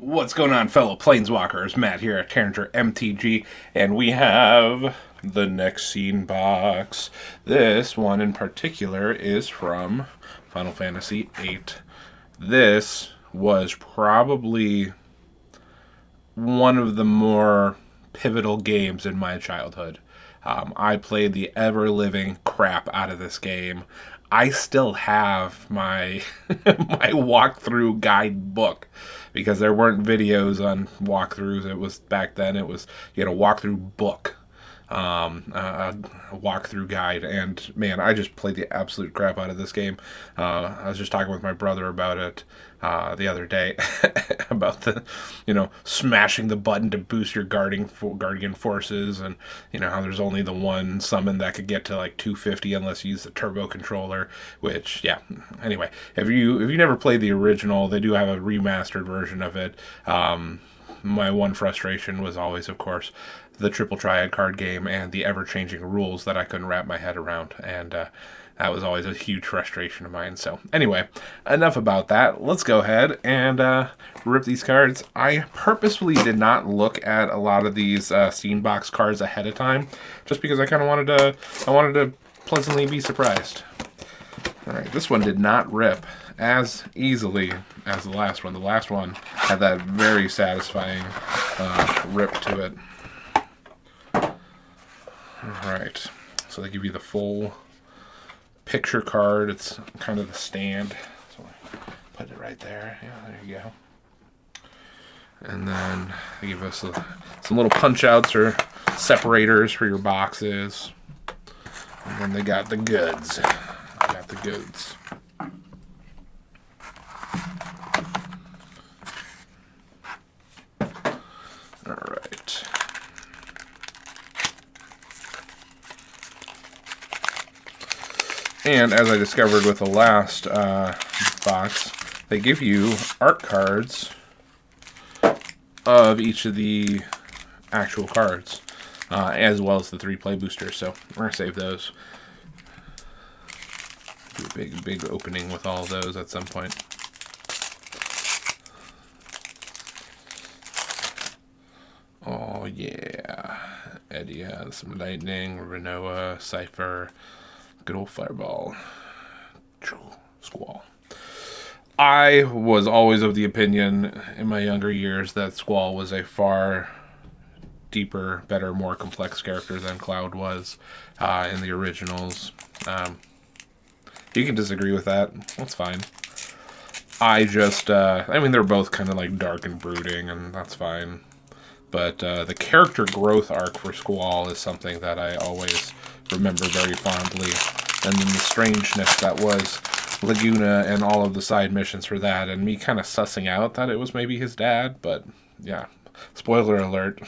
What's going on, fellow planeswalkers? Matt here at Teringer MTG, and we have the next scene box. This one in particular is from Final Fantasy VIII. This was probably one of the more pivotal games in my childhood. I played the ever-living crap out of this game. I still have my my walkthrough guide book because there weren't videos on walkthroughs. It was back then. It was you had a walkthrough book, a walkthrough guide, and man, I just played the absolute crap out of this game. I was just talking with my brother about it the other day about the smashing the button to boost your guardian forces, and how there's only the one summon that could get to like 250 unless you use the turbo controller. Which, yeah, anyway, if you never played the original, they do have a remastered version of it. My one frustration was always, of course, the Triple Triad card game and the ever-changing rules that I couldn't wrap my head around, and that was always a huge frustration of mine. So anyway, enough about that. Let's go ahead and rip these cards. I purposefully did not look at a lot of these scene box cards ahead of time, just because I kind of wanted to pleasantly be surprised. All right, this one did not rip as easily as the last one. The last one had that very satisfying rip to it. All right, so they give you the full picture card. It's kind of the stand. So put it right there. Yeah, there you go. And then they give us some little punch outs or separators for your boxes. And then they got the goods. Got the goods. All right. And as I discovered with the last box, they give you art cards of each of the actual cards, as well as the 3 play boosters. So we're going to save those. Do a big opening with all of those at some point. Oh yeah, Eddie has some lightning, Renoa, Cypher, good old Fireball, Squall. I was always of the opinion in my younger years that Squall was a far deeper, better, more complex character than Cloud was in the originals. You can disagree with that. That's fine. I mean, they're both kind of like dark and brooding, and that's fine. But the character growth arc for Squall is something that I always remember very fondly. And then the strangeness that was Laguna and all of the side missions for that, and me kind of sussing out that it was maybe his dad, but yeah. Spoiler alert.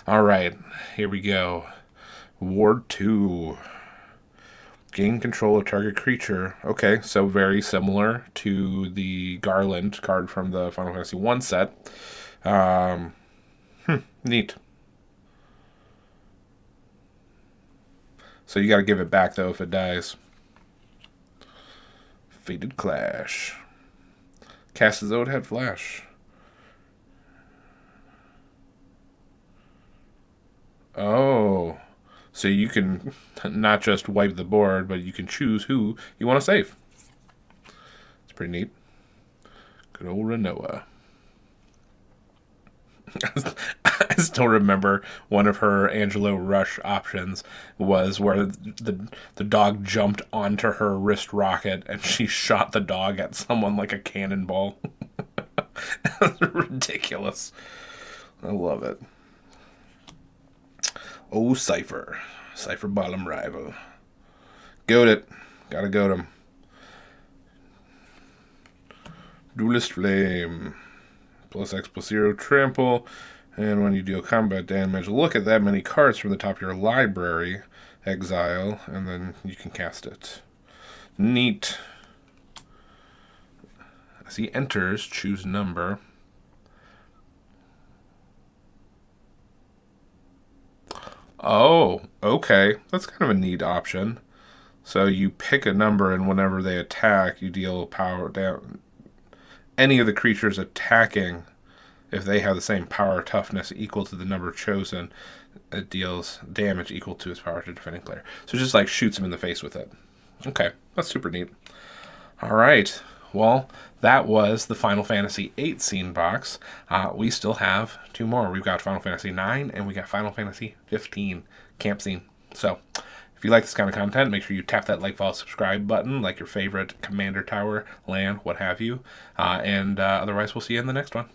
Alright, here we go. Ward 2. Gain control of target creature. Okay, so very similar to the Garland card from the Final Fantasy I set. Neat. So you gotta give it back, though, if it dies. Fated Clash. Cast as though it had flash. Oh. So you can not just wipe the board, but you can choose who you want to save. It's pretty neat. Good old Renoa. I still remember one of her Angelo Rush options was where the dog jumped onto her wrist rocket and she shot the dog at someone like a cannonball. That's ridiculous. I love it. Oh, Cypher. Cypher bottom rival. Goat it. Gotta goat him. Duelist Flame. Plus X plus 0 trample. And when you deal combat damage, look at that many cards from the top of your library. Exile. And then you can cast it. Neat. As he enters, choose number. Oh, okay. That's kind of a neat option. So you pick a number, and whenever they attack, you deal power down any of the creatures attacking, if they have the same power or toughness equal to the number chosen, it deals damage equal to its power to defending player. So just like shoots him in the face with it. Okay, that's super neat. All right, well, that was the Final Fantasy VIII Scene Box. We still have 2 more. We've got Final Fantasy IX and we got Final Fantasy 15 Camp Scene. So if you like this kind of content, make sure you tap that like, follow, subscribe button, like your favorite Commander Tower, LAN, what have you. And otherwise, we'll see you in the next one.